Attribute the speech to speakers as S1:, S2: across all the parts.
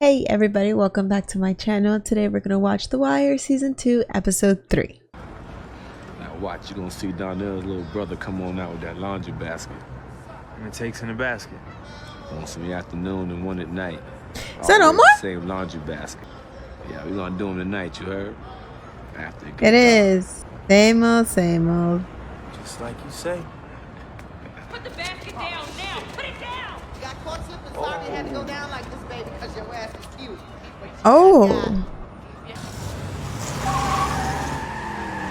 S1: Hey everybody, welcome back to my channel. Today we're gonna watch The Wire Season 2, Episode 3.
S2: Now watch, you're gonna see Donnell's little brother come on out with that laundry basket.
S3: And it takes in the basket.
S2: One in the afternoon and one at night.
S1: Is that Omar?
S2: Same laundry basket. Yeah, we're gonna do them tonight, you heard? After
S1: it is. Same old, same old.
S3: Just like you say.
S4: Put the basket down now! Put it down!
S5: You got caught slipping. Sorry it had to go down like this, baby, because your ass is cute.
S1: Oh.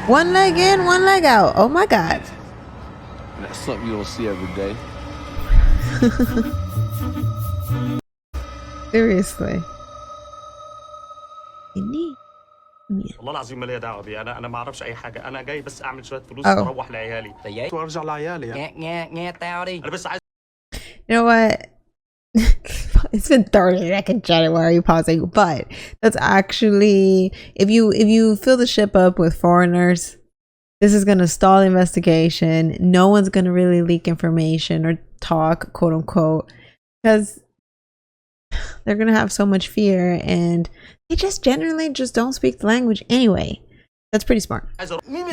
S1: One leg in, one leg out. Oh my god.
S2: That's something you don't see every day.
S1: Seriously.
S6: والله العظيم مالي دعوه بي انا ما اعرفش اي حاجه انا جاي بس اعمل شويه فلوس
S1: Oh.
S6: واروح لعيالي وارجع لعيالي انا بس عايز
S1: You know what? It's been 30 seconds, Jenny. Why are you pausing? But that's actually, if you fill the ship up with foreigners, this is gonna stall the investigation. No one's gonna really leak information or talk, quote unquote, because they're gonna have so much fear, and they just generally just don't speak the language anyway. That's pretty smart.
S7: Mimi,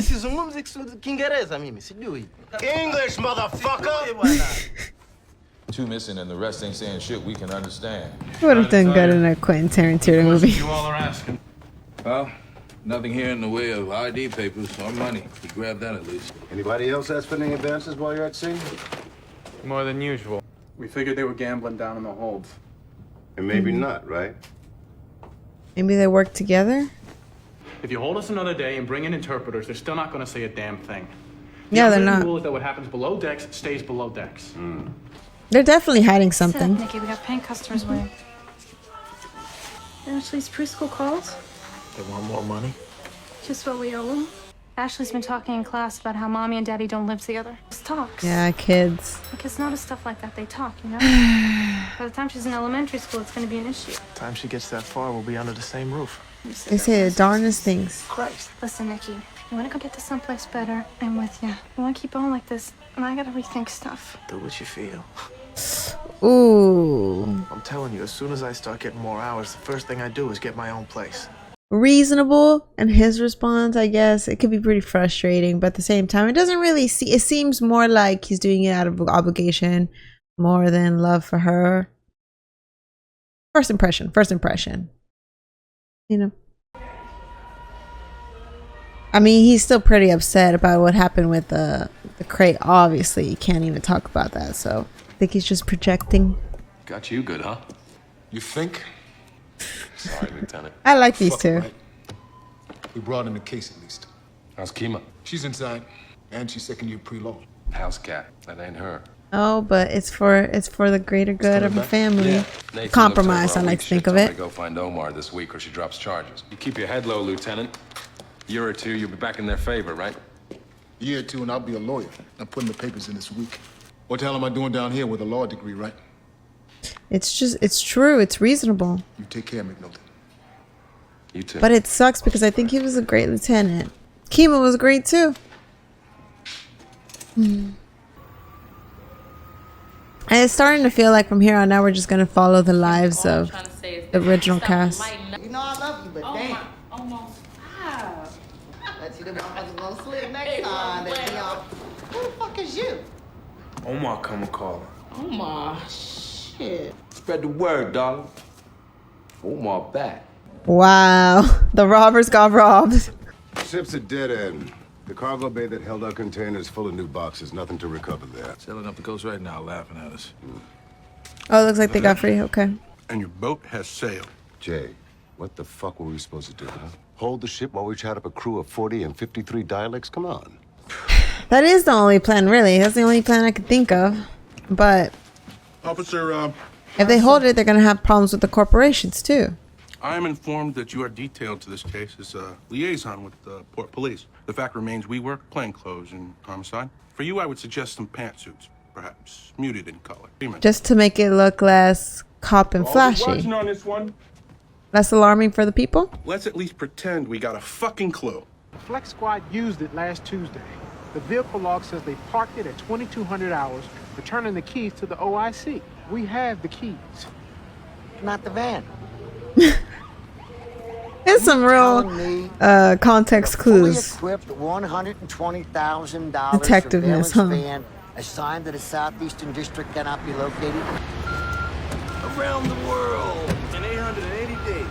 S7: English, motherfucker!
S8: Two missing and the rest ain't saying shit we can understand.
S1: Would have done good in a Quentin Tarantino movie.
S3: You all are asking.
S8: Well, nothing here in the way of ID papers or money. You grab that at least.
S9: Anybody else ask for any advances while you're at sea?
S3: More than usual. We figured they were gambling down in the holds.
S9: And maybe not, right?
S1: Maybe they work together.
S3: If you hold us another day and bring in interpreters, they're still not going to say a damn thing.
S1: Yeah, they're
S3: The
S1: not.
S3: rule is that what happens below decks stays below decks.
S1: They're definitely hiding
S10: Sit up,
S1: something.
S10: Nikki. We got paying customers waiting. Ashley's preschool calls.
S6: They want more money.
S10: Just what we owe them. Ashley's been talking in class about how mommy and daddy don't live together. Just talks.
S1: Yeah, kids.
S10: Like, kids notice stuff like that. They talk, you know? By the time she's in elementary school, it's going to be an issue.
S6: Time she gets that far, we'll be under the same roof.
S1: They say the darndest things.
S6: Christ.
S10: Listen, Nikki. You want to go get to someplace better? I'm with you. You want to keep on like this, and I got to rethink stuff.
S6: Do what you feel.
S1: Ooh.
S6: I'm telling you, as soon as I start getting more hours, the first thing I do is get my own place.
S1: Reasonable, and his response, I guess, it could be pretty frustrating, but at the same time, it doesn't really see, it seems more like he's doing it out of obligation more than love for her. First impression, you know. I mean, he's still pretty upset about what happened with the crate. Obviously, you can't even talk about that, so I think he's just projecting.
S8: Got you good, huh? You think? Sorry, Lieutenant.
S1: I like these two.
S11: Right. We brought in the case at least.
S8: How's Kima?
S11: She's inside, and she's second year pre-law.
S8: How's Cat? That ain't her.
S1: Oh, but it's for the greater good of the family.
S8: Nathan
S1: Compromise,
S8: looked over
S1: I
S8: our
S1: like
S8: weak
S1: to think
S8: shit.
S1: of
S8: Told me
S1: it.
S8: to go find Omar this week or she drops charges. You keep your head low, Lieutenant. Year or two, you'll be back in their favor, right?
S11: Year or two, and I'll be a lawyer. I'm putting the papers in this week. What the hell am I doing down here with a law degree, right?
S1: It's true. It's reasonable.
S11: You take care, McNulty.
S8: You too.
S1: But it sucks because I think he was a great lieutenant. Kima was great too. And it's starting to feel like from here on out we're just going to follow the lives of the original cast.
S5: You know I love you, but damn.
S4: Almost. Stop.
S5: Let you the motherfuckers gonna slip next time. They be all, who the fuck is you?
S3: Omar come and call her.
S4: Oh my shit.
S7: Spread the word, dog. Omar back.
S1: Wow. The robbers got robbed.
S9: Ship's a dead end. The cargo bay that held our containers full of new boxes. Nothing to recover there.
S8: Sailing up the coast right now, laughing at us.
S1: Oh, it looks like they got free. Okay.
S9: And your boat has sailed. Jay, what the fuck were we supposed to do, huh? Hold the ship while we chat up a crew of 40 and 53 dialects? Come on.
S1: That is the only plan, really. That's the only plan I could think of. But
S12: Officer,
S1: if they hold it, they're going to have problems with the corporations too.
S12: I am informed that you are detailed to this case as a liaison with the Port Police. The fact remains we work plainclothes in homicide. For you, I would suggest some pantsuits, perhaps muted in color.
S1: Just to make it look less cop and flashy.
S12: Watching on this one.
S1: Less alarming for the people.
S12: Let's at least pretend we got a fucking clue.
S13: Flex Squad used it last Tuesday. The vehicle log says they parked it at 2200 hours, returning the keys to the OIC. We have the keys.
S5: Not the van.
S1: There's some real context clues.
S14: Equipped $120,000
S1: Detectiveness, huh?
S14: van assigned to the Southeastern District cannot be located.
S15: Around the world in 880 days.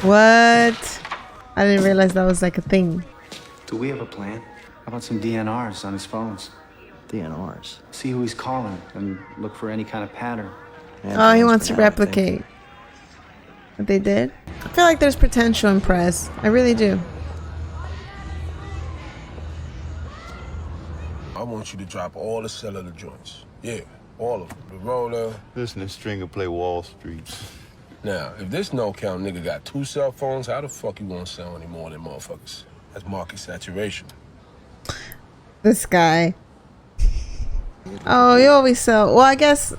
S1: What? I didn't realize that was like a thing.
S16: Do we have a plan? How about some DNRs on his phones?
S14: DNRs.
S16: See who he's calling and look for any kind of pattern.
S1: Oh, he wants to replicate what they did. I feel like there's potential in Press. I really do.
S11: I want you to drop all the cellular joints. Yeah, all of them. The roller.
S17: Listen to Stringer play Wall Street.
S11: Now, if this no-count nigga got 2 cell phones, how the fuck you gonna sell any more than motherfuckers? That's market saturation.
S1: This guy. Oh, you always sell. Well, I guess.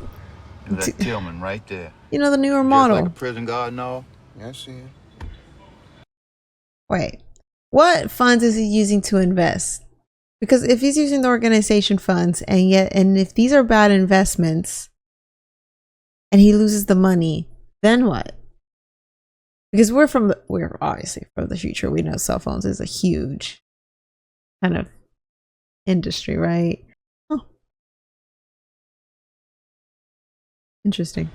S17: That Tillman right there.
S1: You know, the newer
S17: Just
S1: model.
S17: like a prison guard and all.
S9: Yeah, I see it.
S1: Wait, what funds is he using to invest? Because if he's using the organization funds and if these are bad investments and he loses the money, then what? Because we're obviously from the future. We know cell phones is a huge kind of industry, right? Oh, interesting.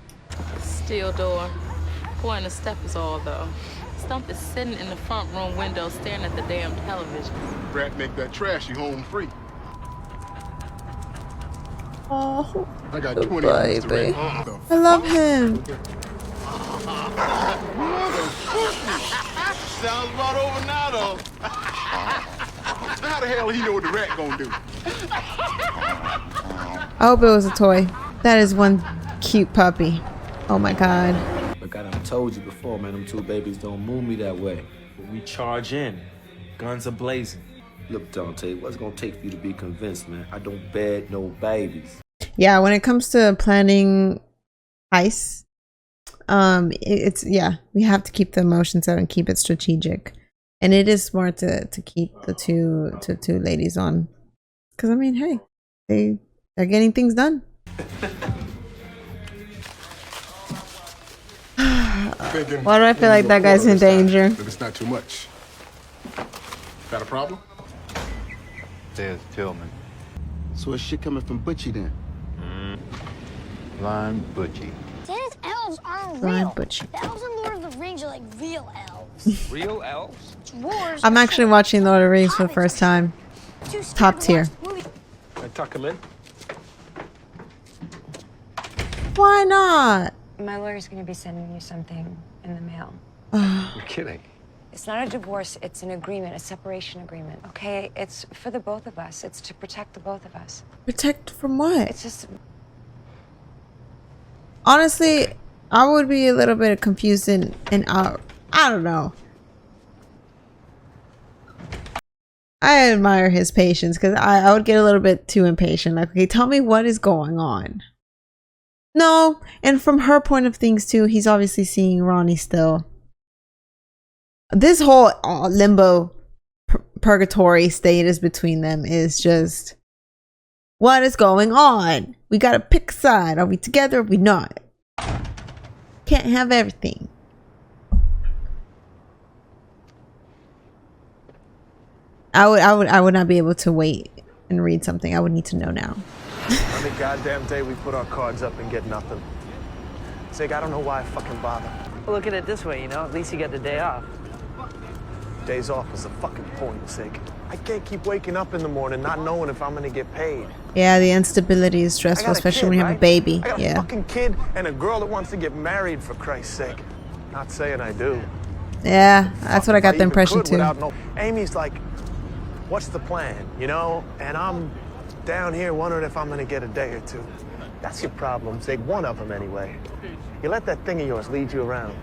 S4: Steel door. Boy in the step is all though. Stump is sitting in the front room window staring at the damn television.
S11: Brat make that trashy home free.
S1: Oh,
S11: I got 20 hours to rent.
S1: I love him.
S11: Sounds about over now, though. How the hell he know what the rat gonna do?
S1: I hope it was a toy. That is one cute puppy. Oh my god.
S2: Look, I done told you before, man, them 2 babies don't move me that way. But we charge in. Guns are blazing. Look, Dante, what's it gonna take for you to be convinced, man? I don't bed no babies.
S1: Yeah, when it comes to planning heists, it's we have to keep the emotions out and keep it strategic. And it is smart to keep the two ladies on. Because, I mean, hey, they're getting things done. Why do I feel like that guy's in danger?
S11: But it's not too much. Got a problem?
S17: There's Tillman.
S14: So is shit coming from Butchie then?
S17: Blind Butchie.
S18: Santa's elves aren't
S1: Blind
S18: real.
S1: Butchie.
S18: The elves in Lord of the Rings are like real elves.
S8: Real elves?
S18: Dwarves.
S1: I'm actually watching Lord of the Rings for the first time. Top tier.
S2: I tuck him in.
S1: Why not?
S19: My lawyer's going to be sending you something in the mail.
S8: You're kidding.
S19: It's not a divorce, it's an agreement, a separation agreement, okay? It's for the both of us. It's to protect the both of us.
S1: Protect from what?
S19: It's just...
S1: Honestly, I would be a little bit confused and I don't know. I admire his patience because I would get a little bit too impatient. Like, okay, tell me what is going on. No, and from her point of things too, he's obviously seeing Ronnie still. This whole limbo purgatory status between them is just, what is going on? We gotta pick a side. Are we together or are we not? Can't have everything. I would not be able to wait and read something. I would need to know now.
S3: On the goddamn day we put our cards up and get nothing. Zig, I don't know why I fucking bother.
S20: Well, look at it this way, you know? At least you get the day off.
S3: Days off is the fucking point, Zig. I can't keep waking up in the morning not knowing if I'm gonna get paid.
S1: Yeah, the instability is stressful, especially when you have a baby.
S3: I got
S1: Yeah.
S3: a fucking kid and a girl that wants to get married, for Christ's sake. Not saying I do.
S1: Yeah, that's what I got the impression too.
S3: Amy's like, what's the plan, you know? And I'm down here wondering if I'm gonna get a day or two. That's your problem, Zig. One of them, anyway. You let that thing of yours lead you around.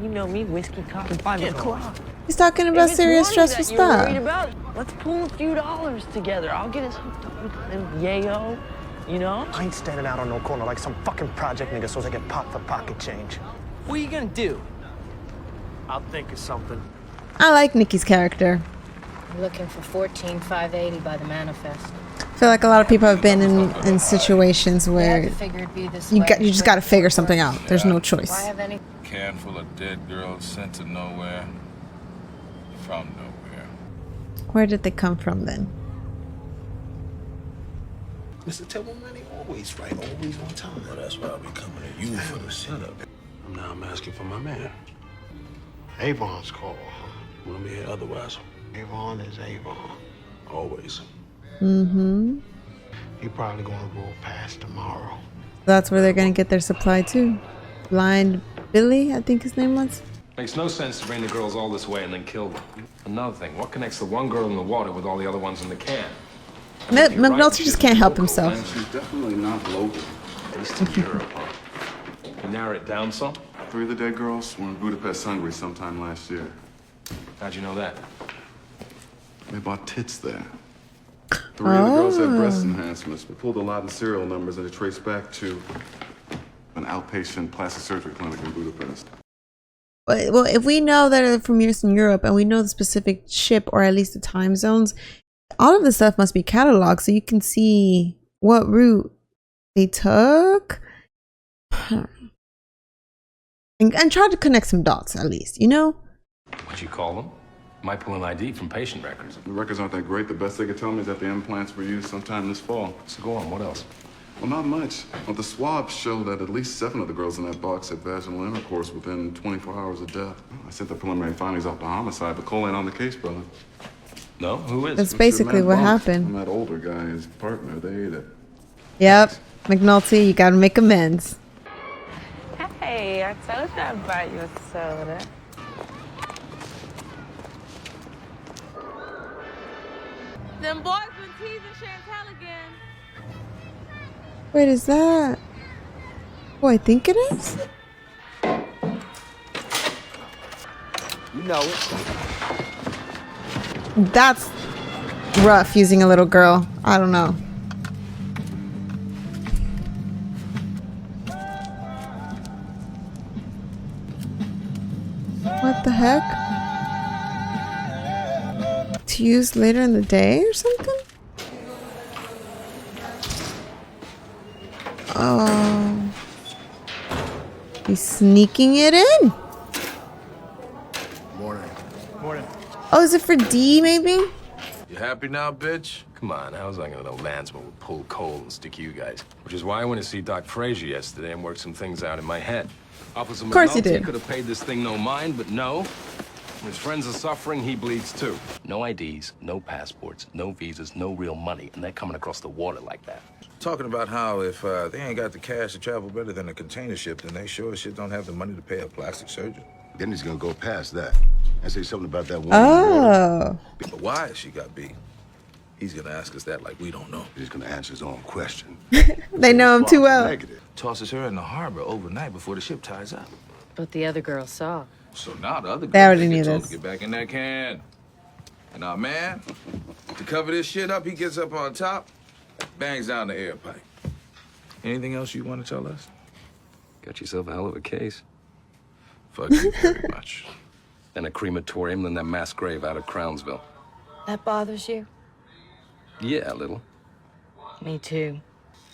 S20: You know me, whiskey, coffee, 5 o'clock.
S1: He's talking about serious, stressful stuff.
S20: Let's pull a few dollars together. I'll get us hooked up with them yayo, you know?
S3: I ain't standing out on no corner like some fucking project nigga so I get popped for pocket change.
S20: What are you gonna do?
S3: I'll think of something.
S1: I like Nikki's character.
S21: I'm looking for 14,580 by the manifest.
S1: feel like a lot of people have been in situations where you just got to figure something out. There's no choice.
S11: Can full of dead girls sent to nowhere from nowhere.
S1: Where did they come from then?
S12: Mr. Tillman, he always right, always on time. Well, that's why I be coming to you for the setup. Now I'm asking for my man.
S3: Avon's call.
S12: We'll be here otherwise.
S3: Avon is Avon.
S12: Always.
S1: Mm-hmm.
S3: He probably gonna roll past tomorrow.
S1: That's where they're gonna get their supply too. Blind Billy, I think his name was.
S8: Makes no sense to bring the girls all this way and then kill them. Another thing, what connects the one girl in the water with all the other ones in the can?
S1: McNulty just can't help himself.
S7: She's definitely not local.
S8: At least in Europe, huh? You narrow it down some?
S7: 3 of the dead girls were in Budapest, Hungary sometime last year.
S8: How'd you know that?
S7: They bought tits there. 3 of the girls had breast enhancements. We pulled a lot of serial numbers and it traced back to an outpatient plastic surgery clinic in Budapest.
S1: Well, if we know that they're from Eastern Europe and we know the specific ship or at least the time zones, all of this stuff must be cataloged so you can see what route they took. And try to connect some dots at least, you know?
S8: What'd you call them? Might pull an ID from patient records.
S7: The records aren't that great. The best they could tell me is that the implants were used sometime this fall.
S8: So go on, what else?
S7: Well, not much. Well, the swabs show that at least 7 of the girls in that box had vaginal intercourse within 24 hours of death. I sent the preliminary findings off to homicide, but Cole ain't on the case, brother.
S8: No? Who is?
S1: That's basically what happened.
S7: And that older guy, his partner, they ate it.
S1: Yep. McNulty, you gotta make amends.
S4: Hey, I told you I'd buy you a soda. Them boys been teasing Chantal again.
S1: Wait, is that who I think it is?
S15: You know it.
S1: That's rough using a little girl. I don't know. What the heck? To use later in the day or something? Oh. He's sneaking it in?
S11: Morning.
S13: Morning.
S1: Oh, is it for D maybe?
S11: You happy now, bitch?
S8: Come on, how was I gonna know Landsman would pull coal and stick you guys? Which is why I went to see Doc Frazier yesterday and worked some things out in my head. Officer
S1: Of course you
S8: McNulty
S1: did.
S8: could have paid this thing no mind, but no. When his friends are suffering, he bleeds too. No IDs, no passports, no visas, no real money, and they're coming across the water like that.
S21: Talking about how if they ain't got the cash to travel better than a container ship, then they sure as shit don't have the money to pay a plastic surgeon.
S9: Then he's gonna go past that and say something about that woman.
S1: Oh.
S21: But why has she got beat? He's gonna ask us that like we don't know.
S9: He's gonna answer his own question.
S1: They know him too well.
S21: Tosses her in the harbor overnight before the ship ties up.
S4: But the other girl saw.
S21: So now the other
S1: They
S21: girl
S1: already knew
S21: gets told
S1: this.
S21: to get back in that can. And our man, to cover this shit up, he gets up on top, bangs down the air pipe. Anything else you want to tell us?
S8: Got yourself a hell of a case.
S21: Fuck you very much.
S8: Then a crematorium, then that mass grave out of Crownsville.
S4: That bothers you?
S8: Yeah, a little.
S4: Me too.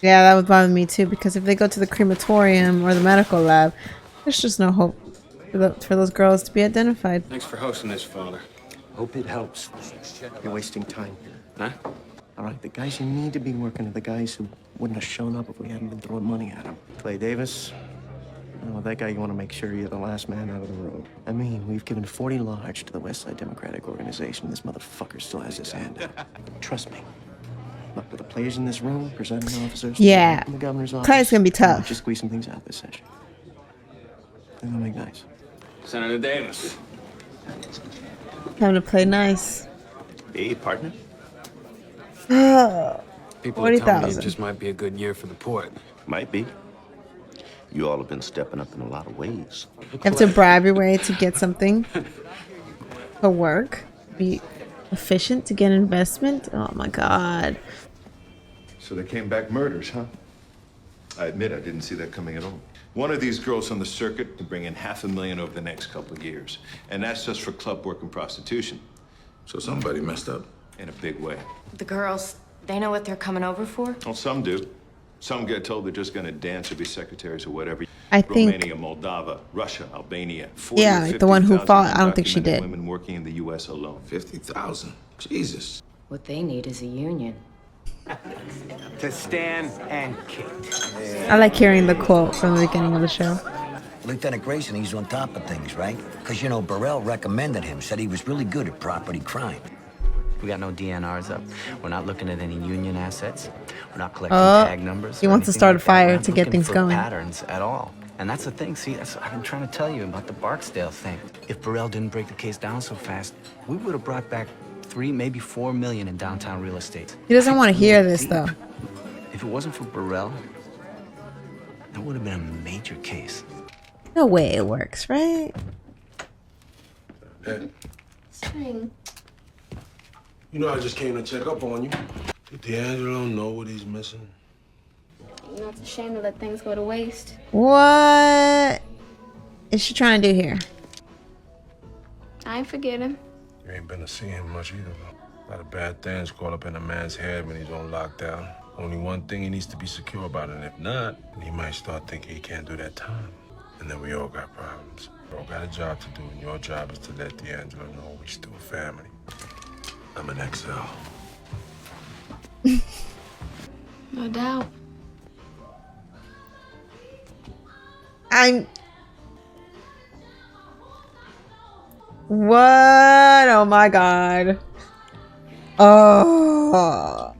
S1: Yeah, that would bother me too because if they go to the crematorium or the medical lab, there's just no hope for those girls to be identified.
S15: Thanks for hosting this, Father. Hope it helps. You're wasting time. Huh? All right, the guys you need to be working are the guys who wouldn't have shown up if we hadn't been throwing money at them. Clay Davis, well, that guy you want to make sure you're the last man out of the room. I mean, we've given 40 large to the West Side Democratic Organization. This motherfucker still has his hand out. Trust me. Look, with the players in this room, presiding officers,
S1: Yeah.
S15: the governor's office,
S1: Clay's gonna be tough.
S15: just squeeze some things out this session. They're gonna make nice.
S22: Senator Davis.
S1: Having to play nice.
S22: Hey, partner.
S1: Oh,
S22: People are telling me it
S1: 40,000.
S22: just might be a good year for the port.
S23: Might be. You all have been stepping up in a lot of ways.
S1: You have to bribe your way to get something to work, be efficient to get investment. Oh my God.
S24: So they came back murders, huh? I admit I didn't see that coming at all. One of these girls on the circuit could bring in $500,000 over the next couple of years. And that's just for club work and prostitution.
S21: So somebody messed up.
S24: In a big way.
S5: The girls,
S6: They know what they're coming over for?
S24: Well, some do. Some get told they're just gonna dance or be secretaries or whatever.
S1: I think-
S24: Romania, Moldova, Russia, Albania. 40
S1: Yeah,
S24: or
S1: like the one who
S24: 50,000
S1: fought. I don't think she
S24: undocumented
S1: did.
S24: Women working in the U.S. alone.
S21: 50,000. Jesus.
S6: What they need is a union.
S15: To stand and kick.
S1: I like hearing the quote from the beginning of the show.
S10: Lieutenant Grayson, he's on top of things, right? Because, you know, Burrell recommended him, said he was really good at property crime.
S14: We got no DNRs up. We're not looking at any union assets. We're not collecting
S1: Oh,
S14: tag numbers.
S1: he
S14: or
S1: wants to
S14: anything
S1: start a
S14: like that. We're
S1: fire
S14: not
S1: to get
S14: looking
S1: things
S14: for
S1: going.
S14: patterns at all. And that's the thing. See, that's what I've been trying to tell you about the Barksdale thing. If Burrell didn't break the case down so fast, we would have brought back 3, maybe 4 million in downtown real estate.
S1: He doesn't want to hear this though.
S14: If it wasn't for Burrell, that would have been a major case.
S1: No way it works, right?
S11: Hey,
S18: String.
S11: you know I just came to check up on you. Did D'Angelo know what he's missing?
S18: You know, it's a shame to let things go to waste.
S1: What is she trying to do here?
S18: I ain't forget him.
S11: You ain't been to see him much either, though. A lot of bad things call up in a man's head when he's on lockdown. Only one thing he needs to be secure about, and if not, then he might start thinking he can't do that time. And then we all got problems. We all got a job to do, and your job is to let D'Angelo know we still family. I'm an exile.
S18: No doubt.
S1: What? Oh my god. Oh.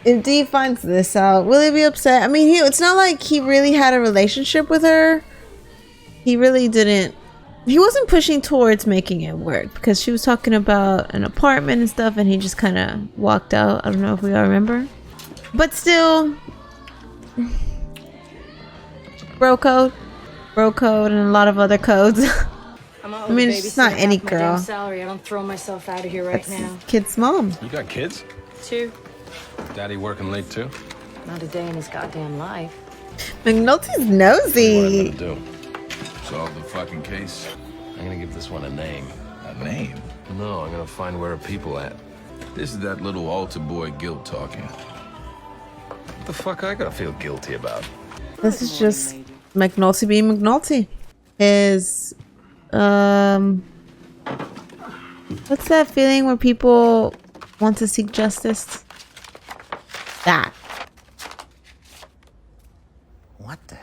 S1: If Dee finds this out, will he be upset? I mean, it's not like he really had a relationship with her. He really didn't. He wasn't pushing towards making it work because she was talking about an apartment and stuff, and he just kind of walked out. I don't know if we all remember. But still, bro code, and a lot of other codes. I mean, it's just not any girl.
S6: Salary. I don't throw myself out of here right now.
S1: Kid's mom.
S8: You got kids?
S6: 2.
S8: Daddy working late too?
S6: Not a day in his goddamn life.
S1: McNulty's nosy.
S8: What am I gonna do? Solve the fucking case? I'm gonna give this one a name. A name? No, I'm gonna find where are people at. This is that little altar boy guilt talking. What the fuck I gotta feel guilty about?
S1: This is just McNulty being McNulty. His what's that feeling where people want to seek justice? That.
S10: What the?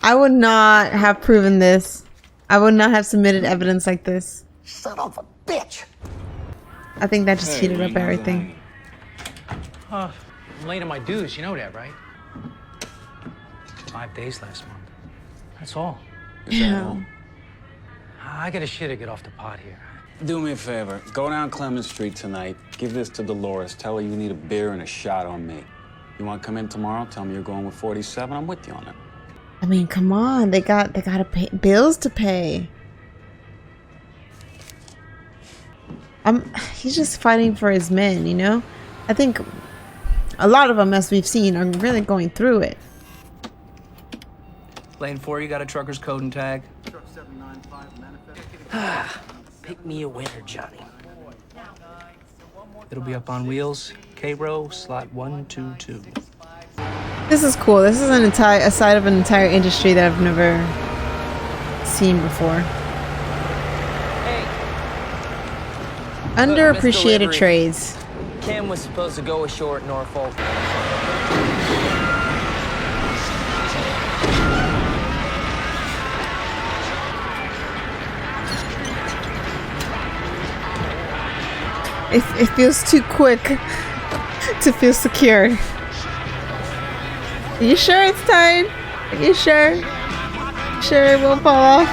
S1: I would not have proven this. I would not have submitted evidence like this.
S10: Son of a bitch!
S1: I think that just heated up everything.
S16: I'm late on my dues, you know that, right? 5 days last month. That's all.
S1: Yeah.
S16: I got a shit to get off the pot here.
S17: Do me a favor. Go down Clemens Street tonight. Give this to Dolores. Tell her you need a beer and a shot on me. You want to come in tomorrow? Tell me you're going with 47. I'm with you on it.
S1: I mean, come on. They gotta pay bills to pay. He's just fighting for his men, you know? I think a lot of them, as we've seen, are really going through it.
S16: Lane 4, you got a trucker's code and tag? Pick me a winner, Johnny. It'll be up on wheels. K-row, slot 122.
S1: This is cool. This is a side of an entire industry that I've never seen before. Underappreciated trades.
S20: Kim was supposed to go ashore at Norfolk.
S1: It feels too quick to feel secure. Are you sure it's tied? Are you sure? Sure it won't fall off?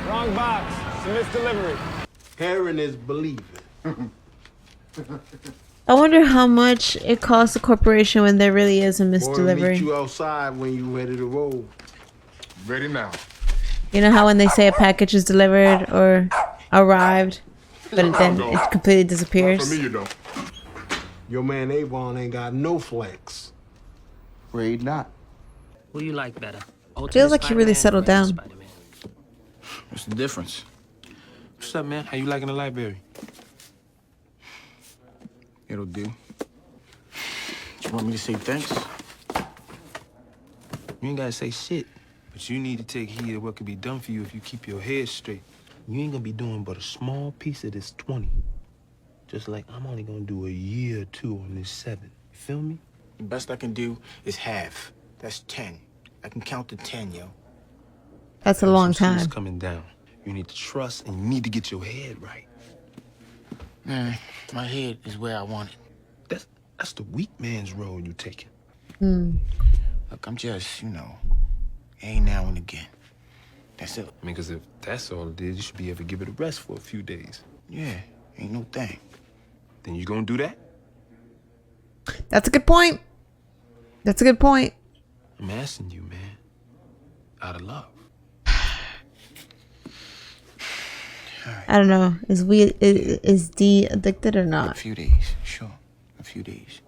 S3: Wrong box. It's a misdelivery.
S25: Hearing is believing.
S1: I wonder how much it costs a corporation when there really is a
S25: Or meet
S1: misdelivery.
S25: you outside when you ready to roll.
S7: Ready now.
S1: You know how when they say a package is delivered or arrived, but then it completely disappears?
S25: For me, you don't. Your man Avon ain't got no flex.
S17: Raid not.
S16: Who you like better?
S1: Feels like he really settled down.
S11: What's the difference? What's up, man? How you liking the library? It'll do. You want me to say thanks? You ain't gotta say shit, but you need to take heed of what can be done for you if you keep your head straight. You ain't gonna be doing but a small piece of this 20. Just like I'm only gonna do a year or two on this 7. You feel me? The best I can do is half. That's 10. I can count to 10, yo.
S1: That's a long
S11: Some shit's
S1: time.
S11: coming down. You need to trust and you need to get your head right. Man, my head is where I want it. That's the weak man's role you taking. Look, I'm just, every now and again. That's it. I mean, because if that's all it is, you should be able to give it a rest for a few days. Yeah, ain't no thing. Then you gonna do that?
S1: That's a good point. That's a good point.
S11: I'm asking you, man. Out of love.
S1: I don't know. Is D addicted or not?
S11: A few days, sure. A few days.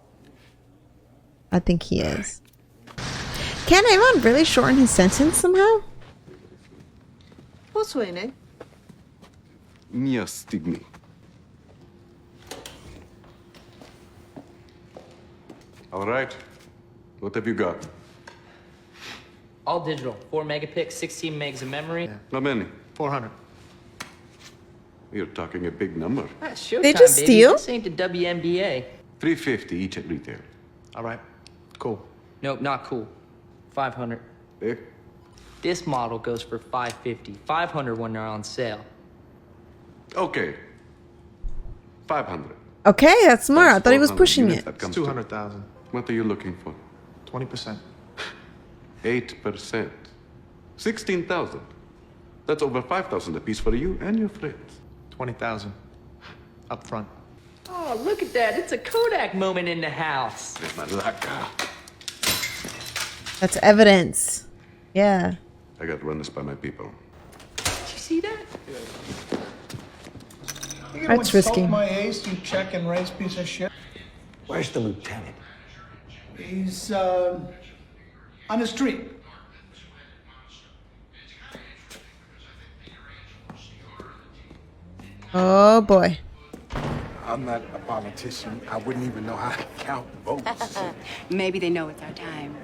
S1: I think he is. Can Avon really shorten his sentence somehow?
S5: Posłuchaj.
S7: Nie stigmi. All right. What have you got?
S16: All digital. 4 megapixels, 16 megs of memory.
S7: How many?
S15: 400.
S7: You're talking a big number.
S16: That's showtime,
S1: They just
S16: baby.
S1: steal?
S16: This ain't the WNBA.
S7: $350 each at retail.
S15: All right. Cool.
S16: Nope, not cool. 500.
S7: Eh?
S16: This model goes for 550. 500 when they're on sale.
S7: Okay. 500.
S1: Okay, that's smart. I thought he was pushing it.
S7: That comes
S15: 200,000.
S7: What are you looking for?
S15: 20%.
S7: 8%. 16,000. That's over 5,000 apiece for you and your friends.
S15: 20,000. Up front.
S16: Oh, look at that. It's a Kodak moment in the house.
S1: That's evidence. Yeah.
S7: I got to run this by my people.
S16: Did you see that?
S2: You
S1: That's risky.
S2: My ace, you check and raise piece of shit.
S10: Where's the lieutenant?
S2: He's on the street.
S1: Oh boy.
S2: I'm not a politician. I wouldn't even know how to count votes.
S9: Maybe they know it's our time.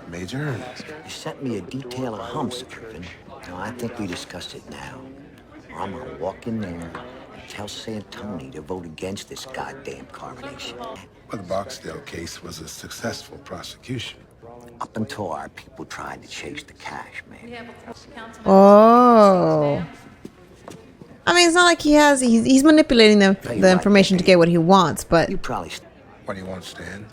S2: Major Ernest.
S10: You sent me a detail of humps, Irvin. Now, I think we discussed it now. Or I'm gonna walk in there and tell Santoni to vote against this goddamn coronation.
S2: Well, the Barksdale case was a successful prosecution.
S10: Up until our people tried to chase the cash, man.
S1: Oh. I mean, it's not like he's manipulating the information to get what he wants, but
S10: You probably...
S2: What do you want, Stan?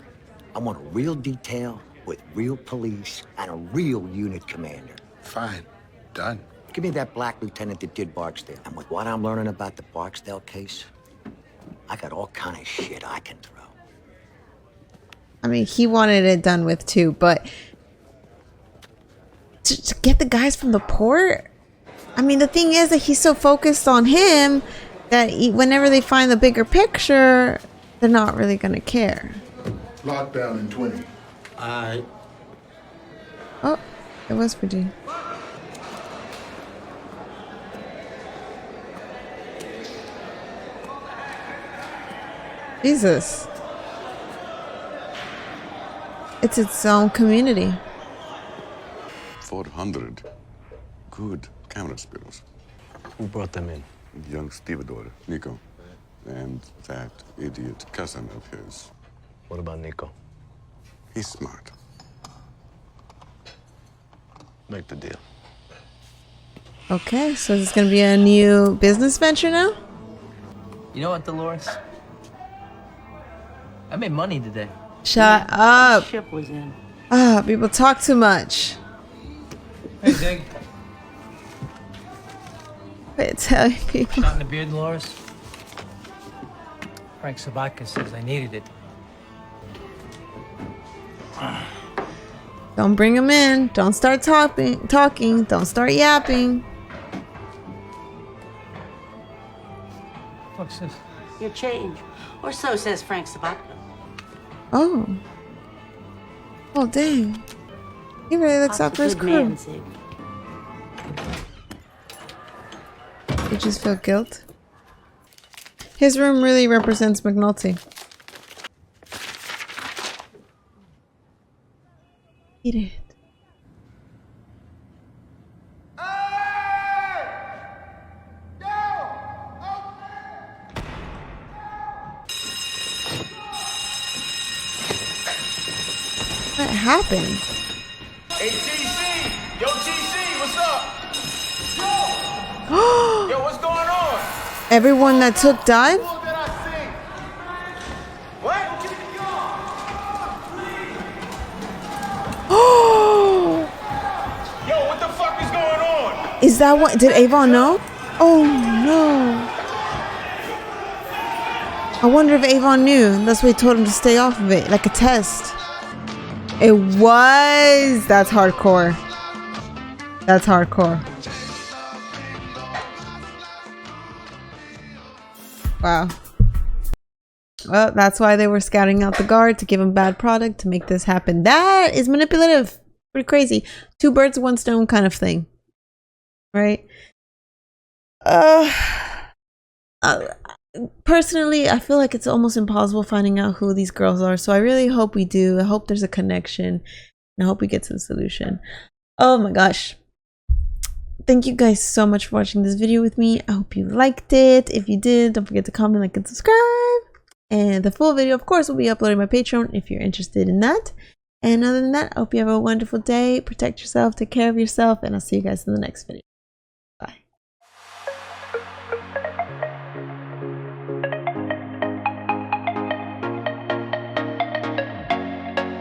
S10: I want a real detail with real police and a real unit commander.
S2: Fine. Done.
S10: Give me that black lieutenant that did Barksdale. And with what I'm learning about the Barksdale case, I got all kind of shit I can throw.
S1: I mean, he wanted it done with too, but to get the guys from the port? I mean, the thing is that he's so focused on him that whenever they find the bigger picture, they're not really going to care.
S2: Lockdown in 20.
S15: Alright.
S1: Oh, it was for G. Jesus. It's its own community.
S7: 400 good camera spills.
S14: Who brought them in?
S7: Young stevedore, Nico. And that idiot cousin of his.
S14: What about Nico?
S7: He's smart.
S14: Make the deal.
S1: Okay, so this is going to be a new business venture now?
S16: You know what, Dolores? I made money today.
S1: Shut up.
S9: Ship was in.
S1: Ah, people talk too much.
S16: Hey, Dig.
S1: Quit telling people.
S16: Shot in the beard, Dolores? Frank Sabatka says I needed it.
S1: Don't bring him in. Don't start talking. Don't start yapping.
S16: What's this?
S9: Your change. Or so says Frank Sabatka.
S1: Oh. Oh, dang. He really looks out
S9: Ops
S1: for
S9: a
S1: his
S9: good
S1: crew.
S9: man, Sig.
S1: You just feel guilt. His room really represents McNulty. Eat it. What happened?
S21: Hey, GC! Yo, GC, what's up? Yo, what's going on?
S1: Everyone that took died? Oh!
S21: Yo, what the fuck is going on?
S1: Is that what? Did Avon know? Oh no. I wonder if Avon knew. That's why he told him to stay off of it, like a test. It was. That's hardcore. That's hardcore. Wow. Well, that's why they were scouting out the guard to give him bad product to make this happen. That is manipulative. Pretty crazy. Two birds, one stone kind of thing. Right? Personally, I feel like it's almost impossible finding out who these girls are. So I really hope we do. I hope there's a connection. And I hope we get to the solution. Oh my gosh. Thank you guys so much for watching this video with me. I hope you liked it. If you did, don't forget to comment, like, and subscribe. And the full video, of course, will be uploaded on my Patreon if you're interested in that. And other than that, I hope you have a wonderful day. Protect yourself, take care of yourself, and I'll see you guys in the next video.